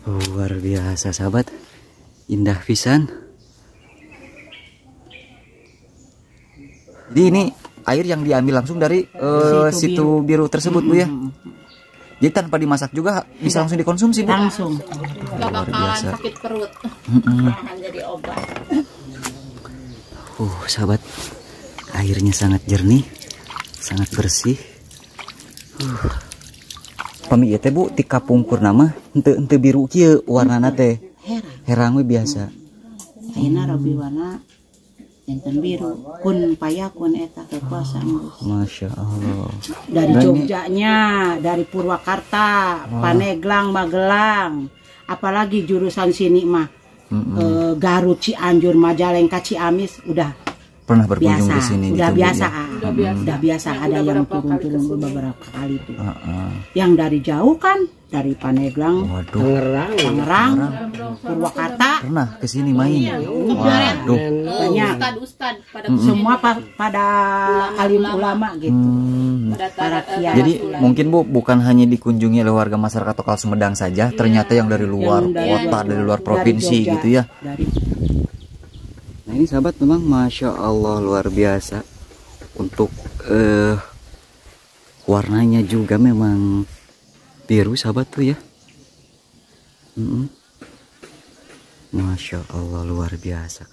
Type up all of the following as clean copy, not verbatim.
Luar biasa sahabat, indah pisan. Jadi ini air yang diambil langsung dari situ biru tersebut Bu ya. Jadi tanpa dimasak juga bisa langsung dikonsumsi Bu. Langsung. Gak bakalan sakit perut. Akan jadi obat. Sahabat, airnya sangat jernih, sangat bersih. Pami ieu teh Bu ti kapungkur nama henteu biru kieu warnana teh. Herang we biasa. Ayeuna robi warna enten biru. Kun payakun eta kekuasaan. Masya Allah. Dari Jogjanya, dari Purwakarta, Paneglang, Magelang, apalagi jurusan sini mah Garut, Cianjur, Majalengka, Ciamis udah pernah berkunjung biasa, di sini udah gitu, biasa, ya? udah biasa ada yang turun-turun beberapa kali tuh. Yang dari jauh kan, dari Paneglang, Tangerang, Purwakarta, pernah kesini main. Waduh, banyak. Ustad pada Semua pada alim ulama gitu. Para kiai. Jadi mungkin Bu bukan hanya dikunjungi oleh warga masyarakat lokal Sumedang saja, ternyata yang dari luar kota, dari luar provinsi Jogja, gitu ya. Nah ini sahabat memang Masya Allah luar biasa. Untuk warnanya juga memang biru sahabat tuh ya. Masya Allah luar biasa.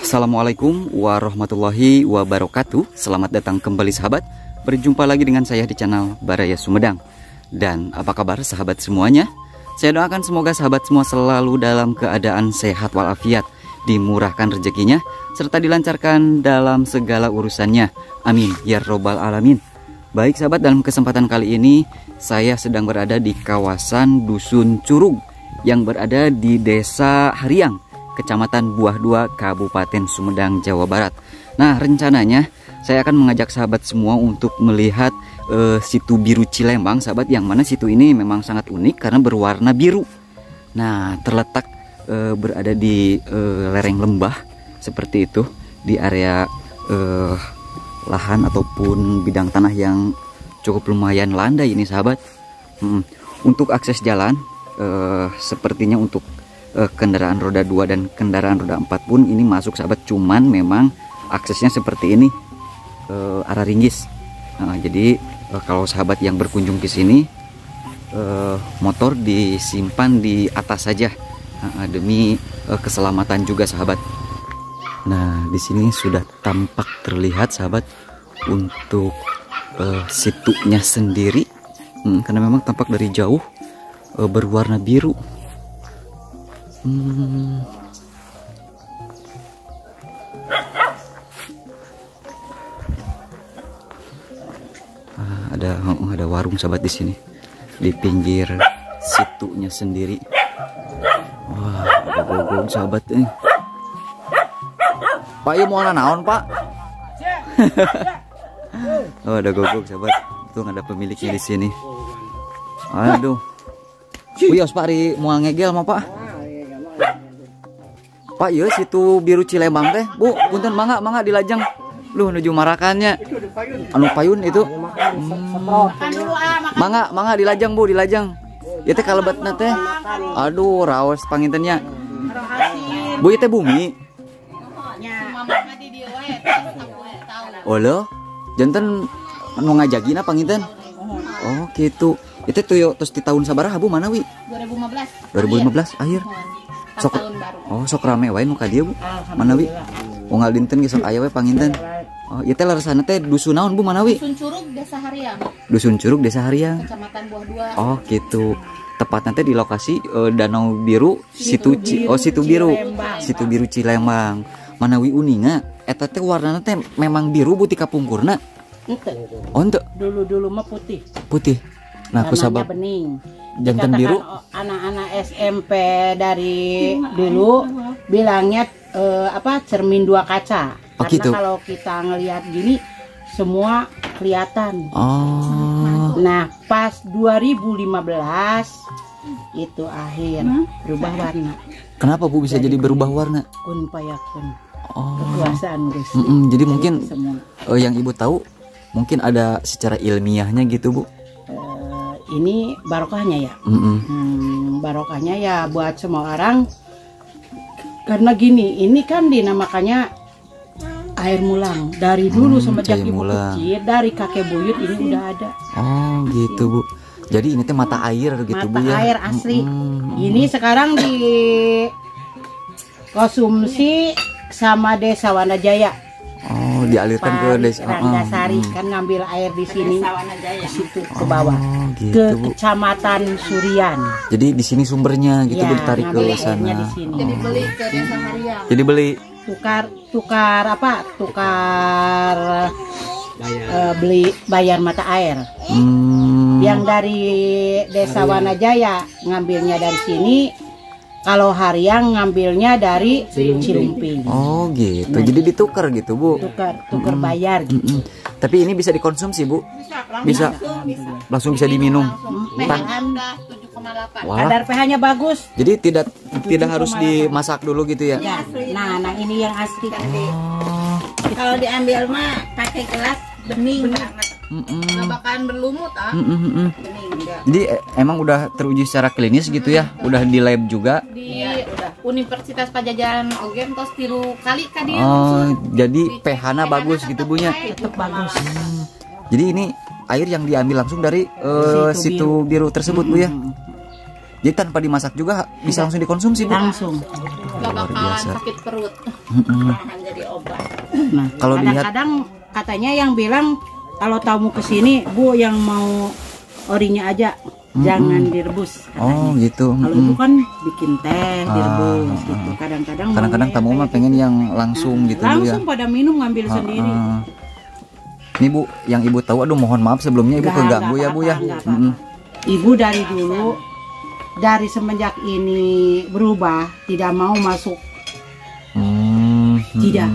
Assalamualaikum warahmatullahi wabarakatuh. Selamat datang kembali sahabat. Berjumpa lagi dengan saya di channel Baraya Sumedang. Dan apa kabar sahabat semuanya? Saya doakan semoga sahabat semua selalu dalam keadaan sehat walafiat, dimurahkan rezekinya, serta dilancarkan dalam segala urusannya. Amin ya robbal alamin. Baik sahabat, dalam kesempatan kali ini saya sedang berada di kawasan Dusun Curug yang berada di Desa Hariang, Kecamatan Buah 2, Kabupaten Sumedang, Jawa Barat. Nah, rencananya saya akan mengajak sahabat semua untuk melihat situ biru Cilembang, sahabat, yang mana situ ini memang sangat unik karena berwarna biru. Nah, terletak berada di lereng lembah seperti itu, di area lahan ataupun bidang tanah yang cukup lumayan landai ini, sahabat. Untuk akses jalan, sepertinya untuk kendaraan roda 2 dan kendaraan roda 4 pun ini masuk, sahabat, cuman memang aksesnya seperti ini, arah ringgis. Jadi kalau sahabat yang berkunjung ke sini, motor disimpan di atas saja, demi keselamatan juga, sahabat. Nah, di sini sudah tampak terlihat, sahabat, untuk situnya sendiri, karena memang tampak dari jauh berwarna biru. Ada warung, sahabat, di sini di pinggir situnya sendiri. Wah, ada gogong, sahabat. Pak, yuk mau naon, Pak? Oh, ada gogong, sahabat. Tuh ada pemiliknya di sini. Aduh. Wios Pak ri mau ngegel mah, Pak. Pak, iya situ biru Cilembang teh, Bu. Punten mangga dilajang. Lu menuju marakannya. Anu payun itu. Mangga dilajang, Bu, dilajang. Ya teh kalebetna teh. Aduh, raos pangintennya. Bu, ieu teh bumi. Oh lo, janten anu ngajagina panginten. Oh, gitu. Itu tuh yo terus di tahun sabaraha Bu manawi? 2015 akhir. Sok sok rame wae nu ka dieu Bu. Manawi? Unggal dinten ge sok aya we panginten. Oh, ieu teh laresana teh dusun naon Bu manawi? Dusun Curug, Desa Hariang. Dusun Curug, Desa Hariang. Kecamatan Buah 2. Oh, gitu. Tepatnya teh di lokasi Danau Biru, situ biru. Situ biru Cilembang. Manawi uninga eta teh warnana teh memang biru Bu ti kapungkurna. Ente. Oh, ente. Dulu mah putih. Putih. Nah, aku sabab bening. jantan dikatakan biru. Anak-anak SMP dari dulu bilangnya cermin dua kaca. Oh, Karena gitu. kalau kita ngelihat gini semua kelihatan. Oh. Nah, pas 2015 itu akhir berubah warna. Kenapa Bu bisa jadi berubah warna? Kun payakun. Oh. Kekuasaan Gusti. Jadi mungkin Semua. yang Ibu tahu mungkin ada secara ilmiahnya gitu Bu. Ini barokahnya ya. Barokahnya ya buat semua orang. Karena gini, ini kan dinamakannya air mulang. Dari dulu semenjak air ibu mulang. kecil, dari kakek buyut ini udah ada. Oh gitu Bu. Jadi ini teh mata air gitu Bu Mata ya. air asli. Ini sekarang di konsumsi sama Desa Wanajaya. Oh dialirkan ke desa. Ranggasari kan ngambil air di sini, ke situ ke bawah, gitu, ke Bu. Kecamatan Surian. Jadi di sini sumbernya gitu Ya, Bu, ditarik ke ngambil airnya sana. di sini. Jadi beli ke Desa Hariang. Jadi beli. Tukar beli bayar mata air. Yang dari Desa Wanajaya ngambilnya dari sini. Kalau Hariang ngambilnya dari Cilumping. Oh gitu. Jadi ditukar gitu Bu. Tukar bayar gitu. Tapi ini bisa dikonsumsi Bu. Bisa. Langsung bisa diminum. pH udah 7,8. Wah. Kadar pH-nya bagus. Jadi tidak harus dimasak dulu gitu ya. Ya. Nah ini yang asli. Kalau diambil mah pakai gelas bening banget. Nggak bakalan berlumut bening enggak. Jadi emang udah teruji secara klinis gitu ya. Udah di lab juga. Di Universitas Pajajaran Ogen tos 3 kali ka dia. Oh, jadi pH-nya bagus gitu Bu nya. Tetap bagus. Jadi ini air yang diambil langsung dari situ biru tersebut Bu ya. Jadi tanpa dimasak juga bisa langsung dikonsumsi Bu. Langsung. Nggak bakalan sakit perut. Bakalan jadi obat. Nah, Kalau dilihat- kadang-kadang katanya yang bilang kalau tamu kesini Bu yang mau orinya aja jangan direbus. Oh gitu. Kalau itu kan bikin teh direbus gitu. Kadang-kadang Kadang-kadang tamu mah pengen yang langsung gitu Bu ya. langsung pada minum ngambil sendiri. Ini Bu, yang Ibu tahu, aduh mohon maaf sebelumnya Ibu keganggu ya Bu ya. Nggak apa-apa. Ibu dari dulu, dari semenjak ini berubah, tidak mau masuk, tidak.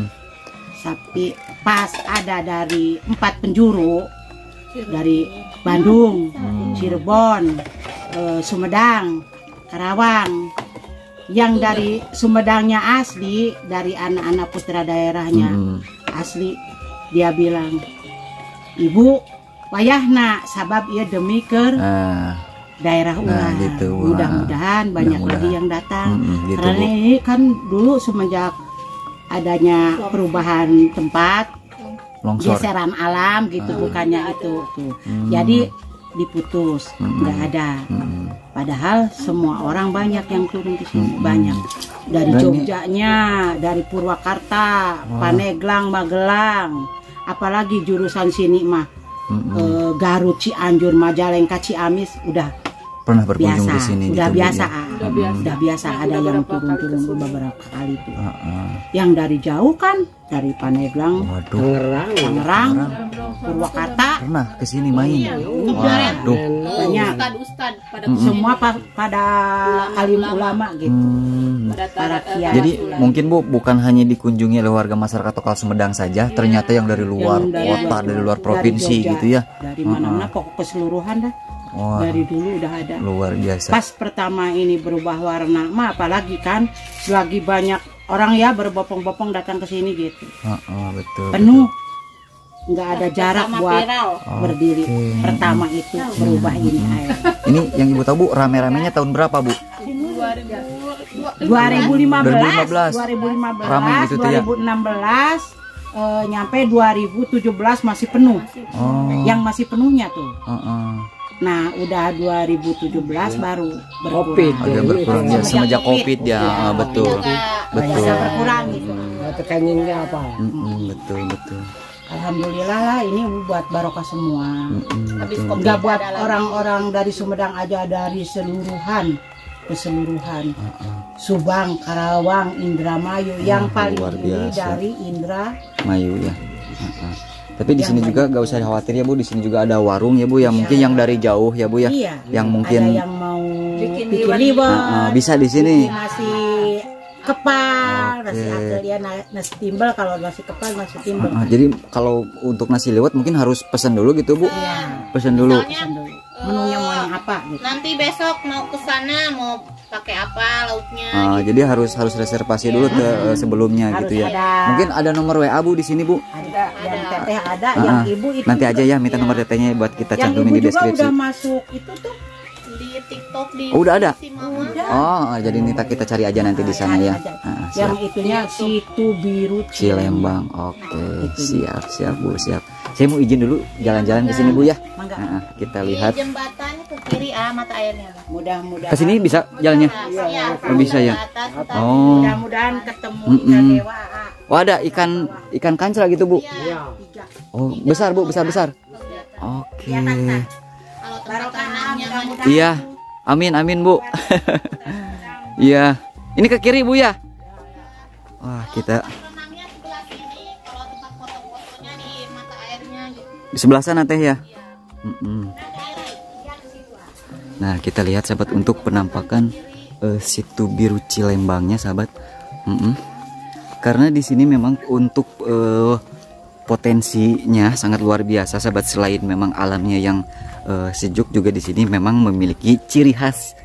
Tapi pas ada dari 4 penjuru, dari Bandung, Cirebon, Sumedang, Karawang, yang dari Sumedangnya asli, dari anak-anak putra daerahnya asli, dia bilang, Ibu, wayahna sabab ia demi ke daerah ulang. Gitu. Mudah-mudahan banyak lagi yang datang. Gitu, Karena Bu. ini kan dulu semenjak adanya perubahan tempat, Longsor. geseran alam gitu, bukannya itu tuh. Jadi diputus, nggak ada. Padahal semua orang banyak yang turun di sini, banyak. Dari Dan Jogjanya, dari Purwakarta, Paneglang, Magelang, apalagi jurusan sini mah Garut, Cianjur, Majalengka, Ciamis udah Pernah berkunjung biasa, di sini udah gitu, Bu, biasa, ya? udah biasa. Ada yang turun-turun beberapa kali tuh. Yang dari jauh kan, dari Paneglang, Waduh. Tangerang, Purwakarta, Pernah ke sini main. Waduh. banyak. Ustad pada Semua pada alim ulama gitu. Para kiai. Jadi mungkin Bu bukan hanya dikunjungi oleh warga masyarakat lokal Sumedang saja, ternyata yang dari luar Yang kota, dari luar provinsi Jogja, gitu ya. Dari mana-mana pokok keseluruhan dah. Wah, Dari dulu udah ada. luar biasa. Pas pertama ini berubah warna, mah apalagi kan selagi banyak orang ya berbopong-bopong datang ke sini gitu. Betul. Penuh. Nggak ada jarak Sama buat viral. berdiri. Pertama itu berubah ini air. Ini yang Ibu tahu Bu, rame-ramenya tahun berapa Bu? 2015, 2015. Ramai gitu tuh ya? 2016, nyampe 2017 masih penuh. Yang masih penuhnya tuh. Nah, udah 2017 baru berkurang. Agak berkurang ya semenjak Covid ya. Betul. Betul. Bisa berkurang gitu. Tekanannya apa? Betul. Alhamdulillah lah, ini buat barokah semua. Nggak buat orang-orang dari Sumedang aja, dari keseluruhan. Subang, Karawang, Indramayu, yang paling luar ini biasa. dari Mayu ya. Tapi di sini juga gak usah khawatir ya Bu, di sini juga ada warung ya Bu, yang mungkin yang dari jauh ya Bu ya. Iya. Yang mungkin ada yang mau bikin liwet, bisa di sini. bikin nasi kepal, Oke. nasi atel ya, nasi timbel. Kalau nasi kepal, nasi timbel. Jadi kalau untuk nasi liwet mungkin harus pesan dulu gitu Bu. Iya, Pesan dulu. pesan dulu. Menunya mau yang apa gitu. Nanti besok mau ke sana mau pakai apa lauknya. Jadi harus reservasi dulu sebelumnya Harus gitu ya. ada. Mungkin ada nomor WA Bu di sini Bu. Ada, yang teteh ada, yang ibu itu Nanti aja juga. ya minta nomor tetehnya buat kita Yang cantumin ibu di juga deskripsi. udah masuk itu tuh. Di TikTok di Oh, udah ada? si Mama. Oh, jadi kita cari aja nanti di sana ya. Aja. Siap. Yang itunya Situ Biru Cilembang. Oke, siap Bu, siap. Saya mau izin dulu jalan-jalan ke sini Bu ya. Mangga. Kita Di lihat. jembatan ke kiri mata airnya. Mudah-mudahan. Ke sini bisa jalannya? Iya, Oh, bisa ya? ke atas, ke atas. Oh. Mudah-mudahan ketemu ikan dewa. Oh, ada ikan kancil gitu Bu. Tiga. Oh, besar Bu, besar. Oke. Kalau tempat tanamnya mah Iya. Amin Bu. Iya. Ini ke kiri Bu ya. Wah, kita renangnya sebelah sini. Kalau tempat foto-fotonya di mata airnya gitu. di sebelah sana Teh ya. Nah, kita lihat sahabat untuk penampakan Situ Biru Cilembangnya sahabat. Karena di sini memang untuk potensinya sangat luar biasa sahabat. Selain memang alamnya yang sejuk, juga di sini memang memiliki ciri khas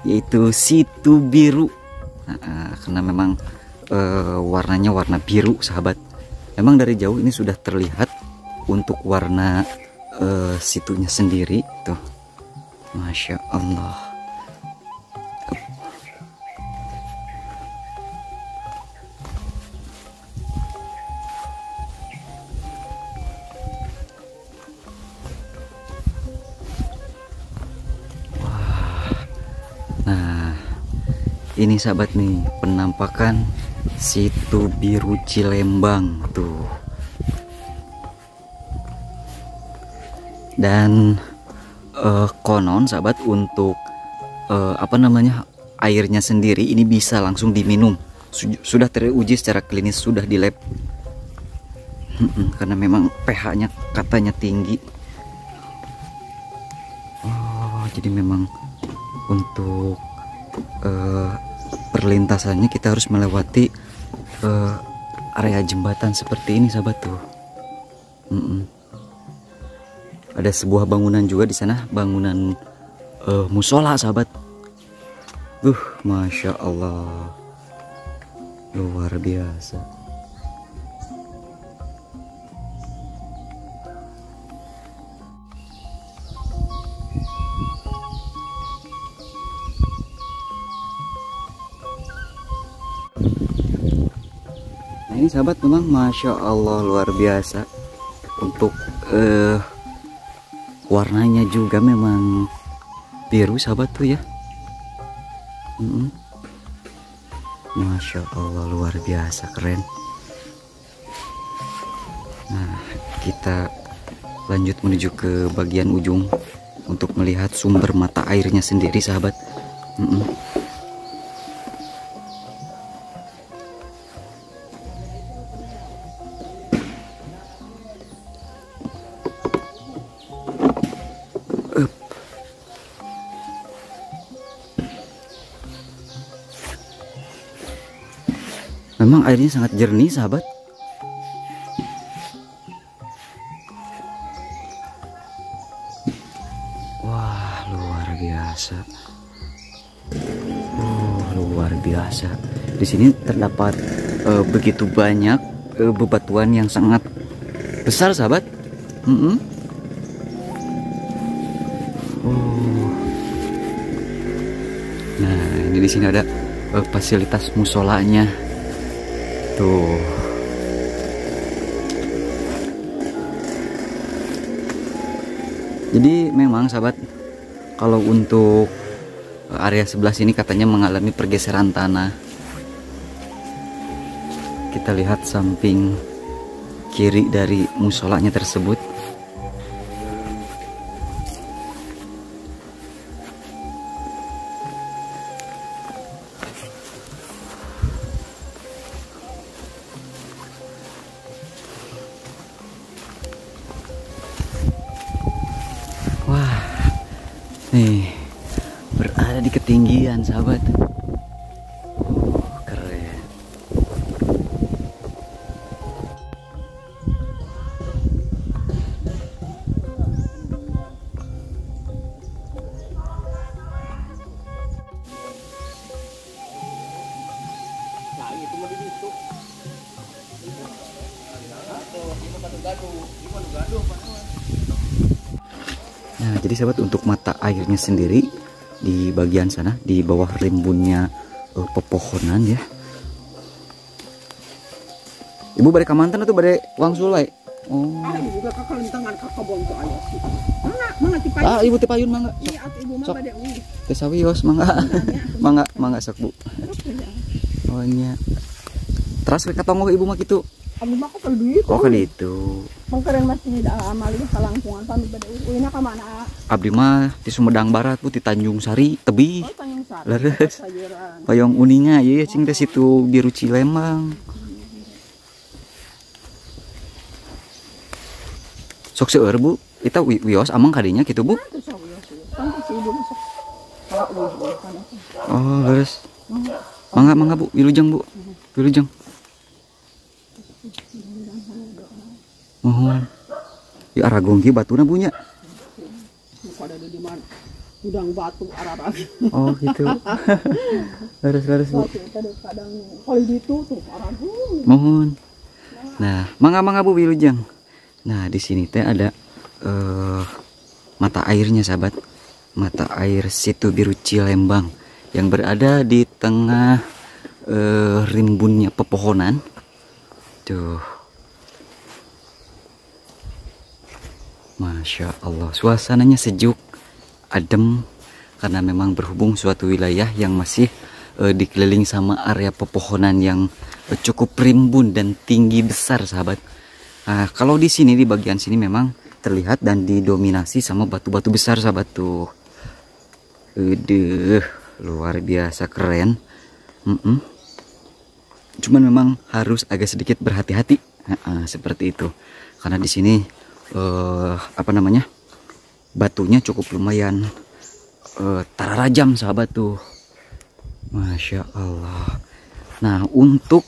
yaitu situ biru. Karena memang warnanya warna biru sahabat. Memang dari jauh ini sudah terlihat untuk warna situnya sendiri tuh. Masya Allah. Nah, ini sahabat nih penampakan Situ Biru Cilembang tuh. Dan konon sahabat untuk apa namanya airnya sendiri ini bisa langsung diminum. Sudah teruji secara klinis, sudah di lab. Karena memang pH-nya katanya tinggi. Oh, jadi memang untuk perlintasannya kita harus melewati area jembatan seperti ini sahabat tuh. Ada sebuah bangunan juga di sana, bangunan musola sahabat. Masya Allah, luar biasa. Nah ini sahabat memang Masya Allah luar biasa. Untuk warnanya juga memang biru sahabat tuh ya. Masya Allah luar biasa, keren. Nah kita lanjut menuju ke bagian ujung untuk melihat sumber mata airnya sendiri sahabat. Memang airnya sangat jernih sahabat. Wah luar biasa. Luar biasa. Di sini terdapat begitu banyak bebatuan yang sangat besar sahabat. Nah ini di sini ada fasilitas musolanya. Tuh. Jadi memang sahabat, kalau untuk area sebelah sini katanya mengalami pergeseran tanah. Kita lihat samping kiri dari musolanya tersebut. Nih, berada di ketinggian sahabat. Keren. Nah, jadi sahabat, untuk mata airnya sendiri di bagian sana, di bawah rimbunnya pepohonan ya. Ibu bade kamantan atau bade Wang Sulai? Oh. Ibu kakak kelentangan kakak bonto ayo sih. Mangga tipayun. Ah, ibu tipayun mangga. Iya, ibu mah bade uwi. Teh sawios mangga. Mangga sok Bu. Oh nya. Terus we katongo ibu mah kitu. Abu mah kok duit. Oh ka ditu. Mangkaren masih da amali salangkungan pamit bade uwi na ka mana? Abdi mah di Sumedang Barat Bu, di Tanjung Sari, tebih. Oh, Tanjung Sari. Leres. Payong uninga ieu cing teh situ Biru Cilembang. Sok seueur Bu, kita wios amang kadinya gitu Bu. Oh, leres. Mangga Bu, wilujeng Bu. Wilujeng. Mohon. Ya aragongki batuna bunya. Pada di mana? Udang batu arah-arah. Oh, gitu. Leres Bu. Kadang kalau gitu tuh arah. Mohon. Nah, mangga Bu wilujeng. Nah, di sini teh ada mata airnya sahabat. Mata air Situ Biru Cilembang yang berada di tengah rimbunnya pepohonan. Tuh. Masya Allah, suasananya sejuk, adem, karena memang berhubung suatu wilayah yang masih dikelilingi sama area pepohonan yang cukup rimbun dan tinggi besar sahabat. Nah, kalau di sini, di bagian sini memang terlihat dan didominasi sama batu-batu besar sahabat tuh. Luar biasa keren. Cuman memang harus agak sedikit berhati-hati, seperti itu. Karena di sini batunya cukup lumayan tararajam sahabat tuh. Masya Allah. Nah, untuk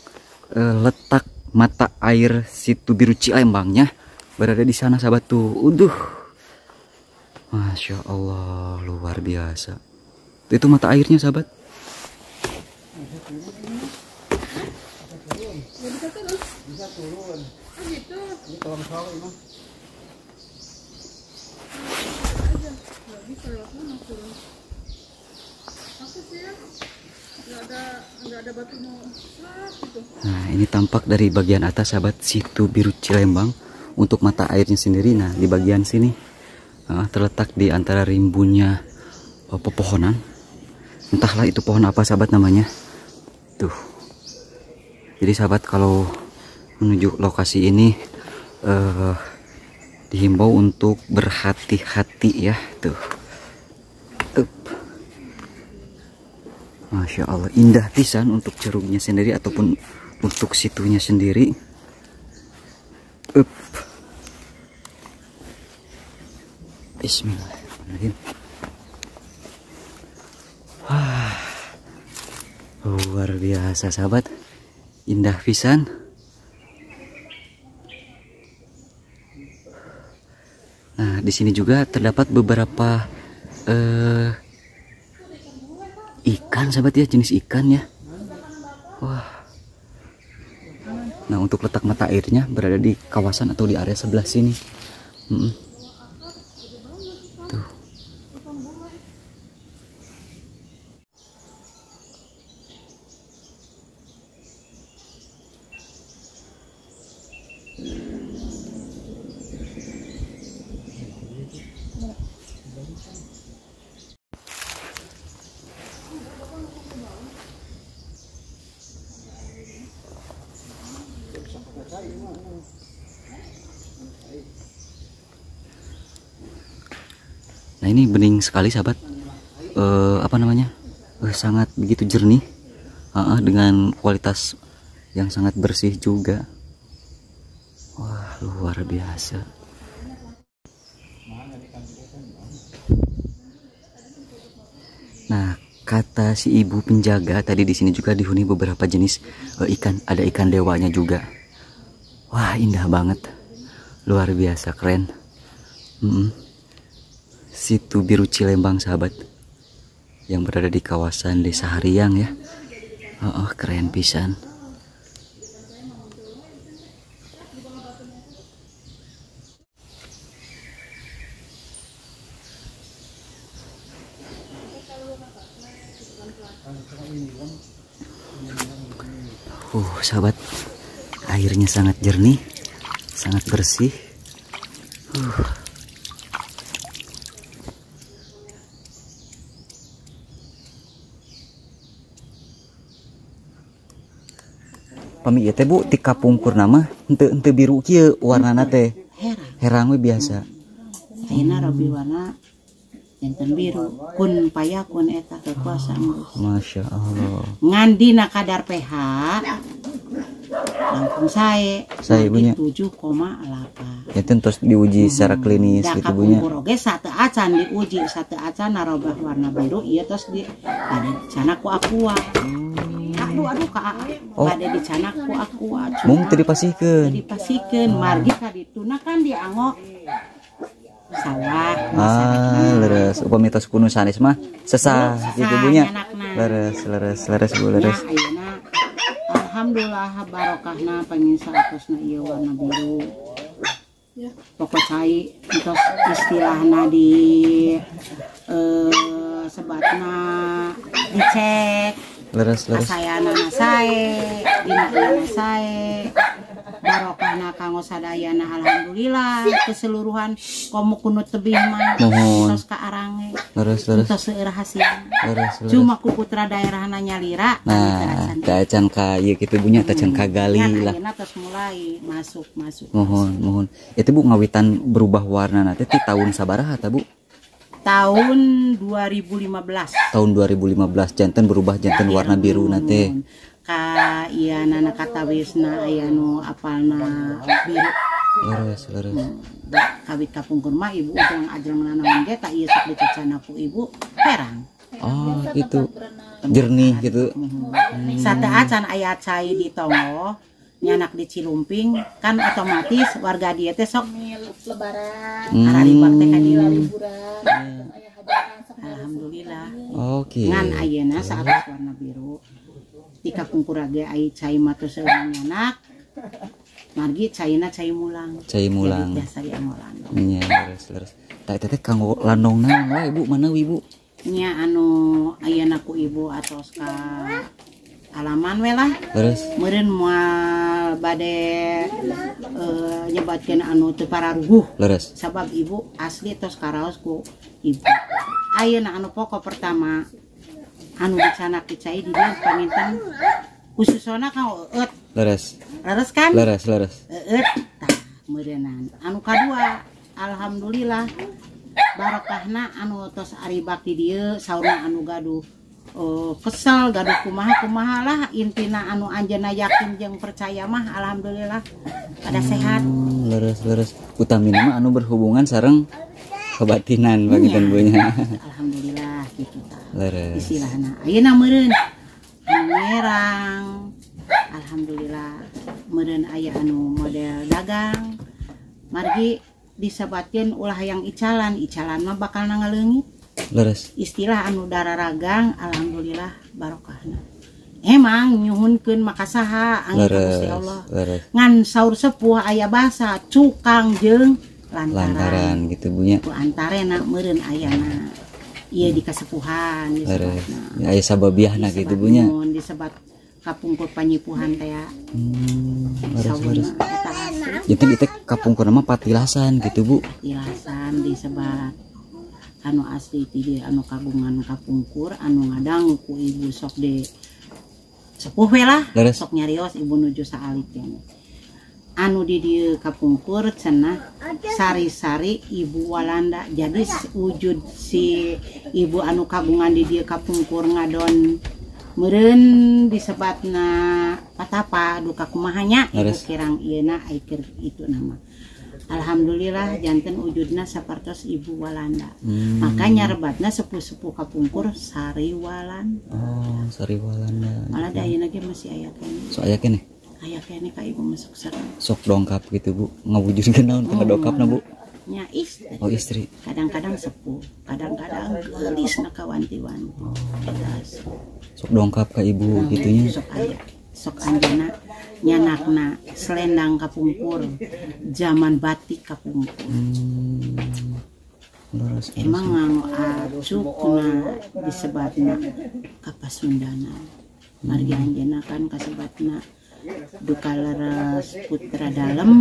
letak mata air Situ Biru Cilembangnya berada di sana sahabat tuh. Masya Allah, luar biasa. Itu mata airnya sahabat. Bisa turun. Gitu. Ini tolong sawi mah. Nah, ini tampak dari bagian atas sahabat Situ Biru Cilembang untuk mata airnya sendiri. Nah, di bagian sini terletak di antara rimbunnya pepohonan. Entahlah itu pohon apa sahabat namanya. Tuh. Jadi sahabat kalau menuju lokasi ini dihimbau untuk berhati-hati ya tuh. Masya Allah, indah pisan untuk ceruknya sendiri ataupun untuk situnya sendiri. Bismillahirrahmanirrahim. Luar biasa sahabat, indah pisan. Nah, di sini juga terdapat beberapa ikan sahabat ya, jenis ikan ya. Wah. Nah, untuk letak mata airnya berada di kawasan atau di area sebelah sini. Tuh. Nah, ini bening sekali sahabat. Sangat begitu jernih, dengan kualitas yang sangat bersih juga. Wah, luar biasa. Nah, kata si ibu penjaga tadi di sini juga dihuni beberapa jenis ikan, ada ikan dewanya juga. Wah, indah banget, luar biasa keren. Situ Biru Cilembang sahabat, yang berada di kawasan Desa Hariang ya. Keren pisan. Sahabat, airnya sangat jernih, sangat bersih. Pami ieu teh Bu ti kapungkur nama henteu biru kieu warnana teh. Herang we biasa. Ayeuna rabi warna jantan biru kun payakun eta kekuasaan. Masya Allah. Ngan dina kadar pH langsung saya punya 7,8. Ya terus diuji secara klinis gitu bunya. Oge satu acan diuji satu acan narobah warna biru iya terus di ada dicana ku aqua. Aduh ka ada dicana ku aqua. Mung teu dipasihkeun. Margi ka dituna kan dianggo sawah. Leres upami tos kuno sanes mah sesah gitu bunya. Leres Bu leres. Alhamdulillah barokahna pengin saatosna ieu warna biru. Pokok cai terus istilahna di sebatna dicek. Leres. Asayana sae, dina sae. Barokahna kanggo sadayana alhamdulillah keseluruhan komo kunut tebih mah terus ka arange. Leres. Terus seueur hasil. Cuma ku putra daerahna nyalira. Nah, tacan ka ieu kitu bunya tacan ka gali lah. Ayeuna terus mulai masuk. Mohon. Itu Bu ngawitan berubah warna teh ti tahun sabaraha ta Bu? Tahun 2015. Tahun 2015 janten berubah janten warna biru nate. Ka iya nana kata wisna aya nu apalna biru. Leres. Kawit kapungkur mah ibu ujung ajrang nanaon ge tak ieu sok dicacana ku ibu herang. Oh, gitu. Jernih gitu. Sate acan aya cai di Tongo, nyanak di Cilumping, kan otomatis warga dia teh sok lebaran. Araribak teh ka di liburan. Alhamdulillah. Oke. Ngan ayeuna saat warna biru. Di kapungkur ge ai cai mah teu seurang nyanak. Margi caina cai mulang. Jadi biasa yang landong. Iya, leres. Tak teh kanggo landong naon wae Bu, manawi Bu? Nya anu ayeuna ku ibu atos ka alaman we lah. Leres. Meureun moal bade nyebatkeun anu teu pararuguh. Leres. Sabab ibu asli tos karaos ku ibu. Ayeuna anu pokok pertama anu dicanak dicai di dieu paminten khususna kang eut. Leres kan? Leres. Eut tah meureunan. Anu kadua alhamdulillah barokahna anu tos aribak di dieu saurna anu gaduh kesel gaduh kumaha lah intina anu anjeunna yakin jeung percaya mah alhamdulillah pada sehat. Leres. Utamina mah anu berhubungan sareng kebatinan bagian bunya. Alhamdulillah gitu tah. Leres. Istilahna ayeuna meureun anu merang. Alhamdulillah meureun aya anu model dagang. Margi disebatkeun ulah yang icalan mah bakal ngaleungit. Leres. Istilah anu dararagang alhamdulillah barokahna. Emang nyuhunkeun makasaha angin Gusti Allah. Ngan saur sepuh aya basa cukang jeung lantaran gitu bunya. Ku antarena meureun ayana ieu di kasepuhan disebutna. Aya sababiahna gitu bunya. Disebat kapungkur panyipuhan teh ya. Leres. Jadi kita kapungkur nama patilasan gitu Bu. Patilasan disebat anu asli ti anu kagungan kapungkur anu ngadang ku ibu sok de sepuh we lah. Sok nyarios ibu nuju saalik anu di dieu kapungkur cenah sari-sari ibu Walanda. Jadi wujud si ibu anu kagungan di dieu kapungkur ngadon meureun disebatna patapa duka kumahanya ibu kirang ieuna aikir itu nama Alhamdulillah janten wujudna sapartos ibu Walanda. Makanya rebatna sepuh-sepuh kapungkur Sariwalan. Oh, Sariwalanda. Malah dayana ge masih aya kene. So aya kene. Aya kene ka ibu masuk sareng. Sok dongkap gitu Bu. Ngawujudkeun naon teh dongkapna Bu? Nya istri. Oh, istri. Kadang-kadang sepuh, kadang-kadang gelisna kawanti-wanti. Jelas. Sok dongkap ka ibu gitunya. Sok aya. Sok anjeunna nyanakna selendang kapungkur. Zaman batik kapungkur. Emang nganu acukna disebatna Kapasundana. Margi anjeunna kan kasebatna duka leres putra dalem,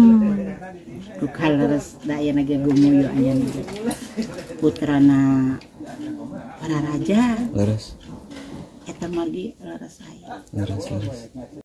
duka leres daya nage gumuyu anjeun putrana para raja Leres. eta margi leres aya. Leres.